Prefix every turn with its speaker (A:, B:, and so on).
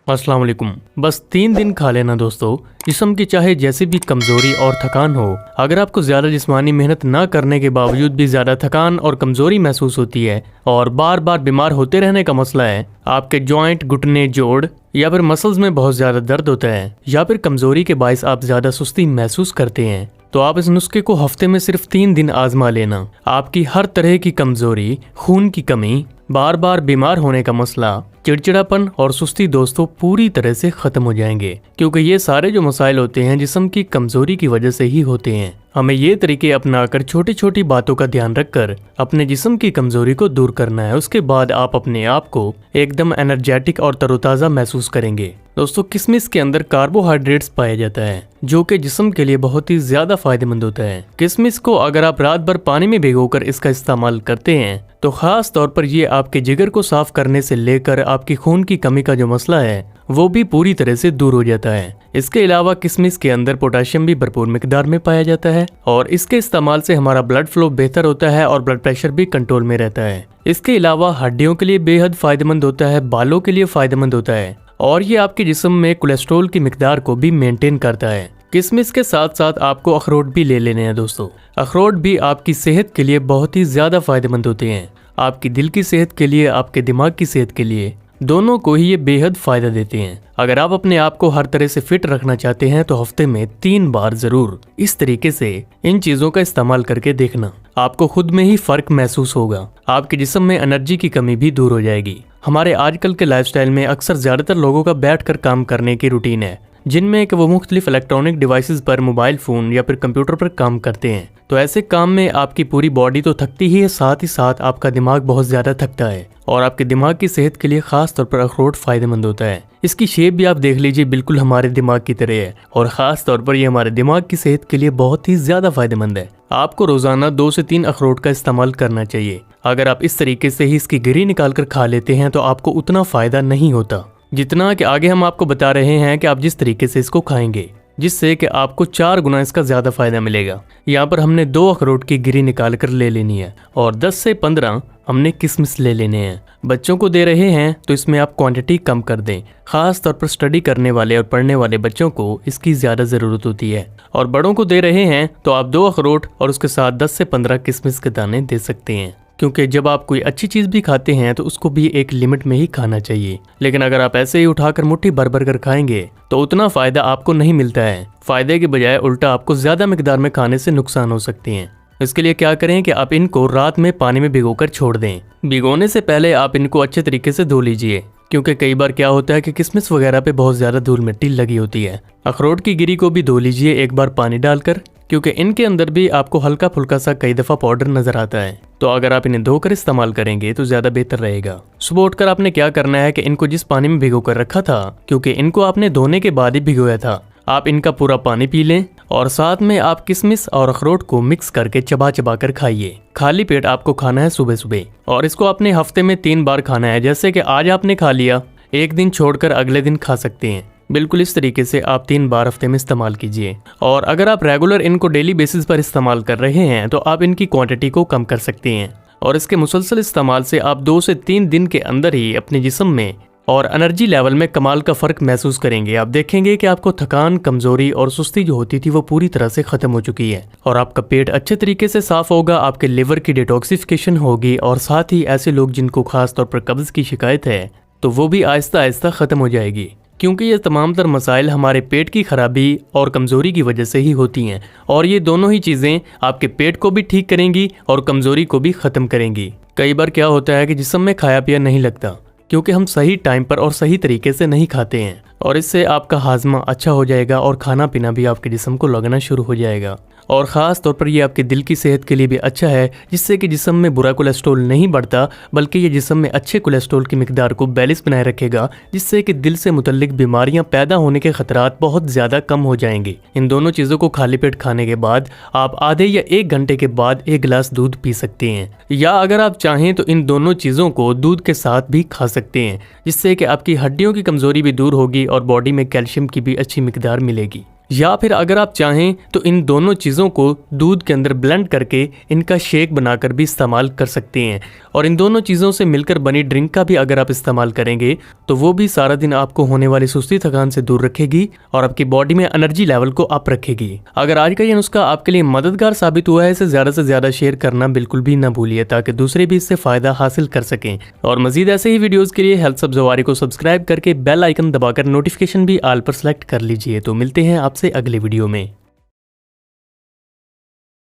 A: अस्सलाम वालेकुम। बस 3 दिन खा लेना दोस्तों, जिस्म की चाहे जैसी भी कमज़ोरी और थकान हो, अगर आपको ज़्यादा जिस्मानी मेहनत ना करने के बावजूद भी ज़्यादा थकान और कमज़ोरी महसूस होती है और बार बार बीमार होते रहने का मसला है, आपके जॉइंट, घुटने, जोड़ या फिर मसल्स में बहुत ज़्यादा दर्द होता है या फिर कमज़ोरी के बायस आप ज़्यादा सुस्ती महसूस करते हैं, तो आप इस नुस्खे को हफ्ते में सिर्फ 3 दिन आजमा लेना। आपकी हर तरह की कमज़ोरी, खून की कमी, बार बार बीमार होने का मसला, चिड़चिड़ापन और सुस्ती दोस्तों पूरी तरह से खत्म हो जाएंगे, क्योंकि ये सारे जो मसाइल होते हैं जिस्म की कमजोरी की वजह से ही होते हैं। हमें ये तरीके अपनाकर छोटी छोटी बातों का ध्यान रखकर अपने जिस्म की कमजोरी को दूर करना है। उसके बाद आप अपने आप को एकदम एनर्जेटिक और तरोताज़ा महसूस करेंगे। दोस्तों, किशमिश के अंदर कार्बोहाइड्रेट्स पाया जाता है जो कि जिस्म के लिए बहुत ही ज्यादा फायदेमंद होता है। किशमिश को अगर आप रात भर पानी में भिगोकर इसका इस्तेमाल करते हैं तो खास तौर पर ये आपके जिगर को साफ करने से लेकर आपकी खून की कमी का जो मसला है वो भी पूरी तरह से दूर हो जाता है। इसके अलावा किशमिश के अंदर पोटेशियम भी भरपूर मिकदार में पाया जाता है और इसके इस्तेमाल से हमारा ब्लड फ्लो बेहतर होता है और ब्लड प्रेशर भी कंट्रोल में रहता है। इसके अलावा हड्डियों के लिए बेहद फायदेमंद होता है, बालों के लिए फायदेमंद होता है और ये आपके जिस्म में कोलेस्ट्रॉल की मिकदार को भी मेंटेन करता है। किशमिश के साथ साथ आपको अखरोट भी ले लेने हैं दोस्तों। अखरोट भी आपकी सेहत के लिए बहुत ही ज्यादा फायदेमंद होते हैं। आपकी दिल की सेहत के लिए, आपके दिमाग की सेहत के लिए, दोनों को ही ये बेहद फायदा देते हैं। अगर आप अपने आप को हर तरह से फिट रखना चाहते हैं तो हफ्ते में 3 बार जरूर इस तरीके से इन चीजों का इस्तेमाल करके देखना। आपको खुद में ही फर्क महसूस होगा। आपके जिस्म में एनर्जी की कमी भी दूर हो जाएगी। हमारे आजकल के लाइफस्टाइल में अक्सर ज्यादातर लोगों का बैठकर काम करने की रूटीन है, जिनमें कि वो मुख्तलिफ इलेक्ट्रॉनिक डिवाइसेस पर, मोबाइल फोन या फिर कंप्यूटर पर काम करते हैं। तो ऐसे काम में आपकी पूरी बॉडी तो थकती ही है, साथ ही साथ आपका दिमाग बहुत ज्यादा थकता है और आपके दिमाग की सेहत के लिए खास तौर पर अखरोट फायदेमंद होता है। इसकी शेप भी आप देख लीजिए, बिल्कुल हमारे दिमाग की तरह है और खास तौर पर ये हमारे दिमाग की सेहत के लिए बहुत ही ज्यादा फायदेमंद है। आपको रोजाना 2 से 3 अखरोट का इस्तेमाल करना चाहिए। अगर आप इस तरीके से ही इसकी गिरी निकाल कर खा लेते हैं तो आपको उतना फायदा नहीं होता जितना कि आगे हम आपको बता रहे हैं कि आप जिस तरीके से इसको खाएंगे, जिससे कि आपको 4 गुना इसका ज्यादा फायदा मिलेगा। यहाँ पर हमने 2 अखरोट की गिरी निकाल कर ले लेनी है और 10 से 15 हमने किशमिश ले लेने हैं। बच्चों को दे रहे हैं तो इसमें आप क्वांटिटी कम कर दें। खास तौर पर स्टडी करने वाले और पढ़ने वाले बच्चों को इसकी ज्यादा जरूरत होती है। और बड़ों को दे रहे हैं तो आप 2 अखरोट और उसके साथ 10 से 15 किशमिश के दाने दे सकते हैं, क्योंकि जब आप कोई अच्छी चीज भी खाते हैं तो उसको भी एक लिमिट में ही खाना चाहिए। लेकिन अगर आप ऐसे ही उठाकर मुट्ठी भर भर कर खाएंगे तो उतना फायदा आपको नहीं मिलता है। फायदे के बजाय उल्टा आपको ज्यादा मिकदार में खाने से नुकसान हो सकते हैं। इसके लिए क्या करें कि आप इनको रात में पानी में भिगोकर छोड़ दें। भिगोने से पहले आप इनको अच्छे तरीके से धो लीजिए, क्योंकि कई बार क्या होता है कि किशमिश वगैरह पे बहुत ज्यादा धूल मिट्टी लगी होती है। अखरोट की गिरी को भी धो लीजिए एक बार पानी डालकर, क्योंकि इनके अंदर भी आपको हल्का फुल्का सा कई दफा पाउडर नजर आता है। तो अगर आप इन्हें धोकर इस्तेमाल करेंगे तो ज्यादा बेहतर रहेगा। सुबह उठकर आपने क्या करना है कि इनको जिस पानी में भिगो कर रखा था, क्योंकि इनको आपने धोने के बाद ही भिगोया था, आप इनका पूरा पानी पी लें और साथ में आप किशमिश और अखरोट को मिक्स करके चबा चबा कर खाइए। खाली पेट आपको खाना है सुबह सुबह और इसको आपने हफ्ते में 3 बार खाना है। जैसे कि आज आपने खा लिया, एक दिन छोड़कर अगले दिन खा सकते हैं। बिल्कुल इस तरीके से आप 3 बार हफ्ते में इस्तेमाल कीजिए। और अगर आप रेगुलर इनको डेली बेसिस पर इस्तेमाल कर रहे हैं तो आप इनकी क्वांटिटी को कम कर सकते हैं और इसके मुसलसल इस्तेमाल से आप 2 से 3 दिन के अंदर ही अपने जिस्म में और एनर्जी लेवल में कमाल का फर्क महसूस करेंगे। आप देखेंगे कि आपको थकान, कमजोरी और सुस्ती जो होती थी वो पूरी तरह से खत्म हो चुकी है और आपका पेट अच्छे तरीके से साफ होगा, आपके लिवर की डिटॉक्सिफिकेशन होगी और साथ ही ऐसे लोग जिनको खास तौर पर कब्ज की शिकायत है तो वो भी आहिस्ता आहिस्ता खत्म हो जाएगी, क्योंकि ये तमाम तर मसाइल हमारे पेट की खराबी और कमजोरी की वजह से ही होती हैं और ये दोनों ही चीजें आपके पेट को भी ठीक करेंगी और कमजोरी को भी खत्म करेंगी। कई बार क्या होता है कि जिस्म में खाया पिया नहीं लगता, क्योंकि हम सही टाइम पर और सही तरीके से नहीं खाते हैं और इससे आपका हाजमा अच्छा हो जाएगा और खाना पीना भी आपके जिस्म को लगना शुरू हो जाएगा। और ख़ास तौर पर ये आपके दिल की सेहत के लिए भी अच्छा है, जिससे कि जिस्म में बुरा कोलेस्ट्रॉल नहीं बढ़ता, बल्कि ये जिस्म में अच्छे कोलेस्ट्रॉल की मिकदार को बैलेंस बनाए रखेगा, जिससे कि दिल से मुतल्लिक बीमारियां पैदा होने के खतरात बहुत ज़्यादा कम हो जाएंगे। इन दोनों चीज़ों को खाली पेट खाने के बाद आप आधे या 1 घंटे के बाद 1 गिलास दूध पी सकते हैं, या अगर आप चाहें तो इन दोनों चीज़ों को दूध के साथ भी खा सकते हैं, जिससे कि आपकी हड्डियों की कमज़ोरी भी दूर होगी और बॉडी में कैल्शियम की भी अच्छी मिकदार मिलेगी। या फिर अगर आप चाहें तो इन दोनों चीज़ों को दूध के अंदर ब्लेंड करके इनका शेक बनाकर भी इस्तेमाल कर सकते हैं। और इन दोनों चीज़ों से मिलकर बनी ड्रिंक का भी अगर आप इस्तेमाल करेंगे तो वो भी सारा दिन आपको होने वाली सुस्ती थकान से दूर रखेगी और आपकी बॉडी में एनर्जी लेवल को अप रखेगी। अगर आज का ये नुस्खा आपके लिए मददगार साबित हुआ है, इसे ज़्यादा से ज़्यादा शेयर करना बिल्कुल भी ना भूलिए ताकि दूसरे भी इससे फ़ायदा हासिल कर सकें। और मजीद ऐसे ही वीडियोज़ के लिए हेल्थ सब ज़वारी को सब्सक्राइब करके बेल आइकन दबाकर नोटिफिकेशन भी ऑल पर सेलेक्ट कर लीजिए। तो मिलते हैं आपसे अगले वीडियो में।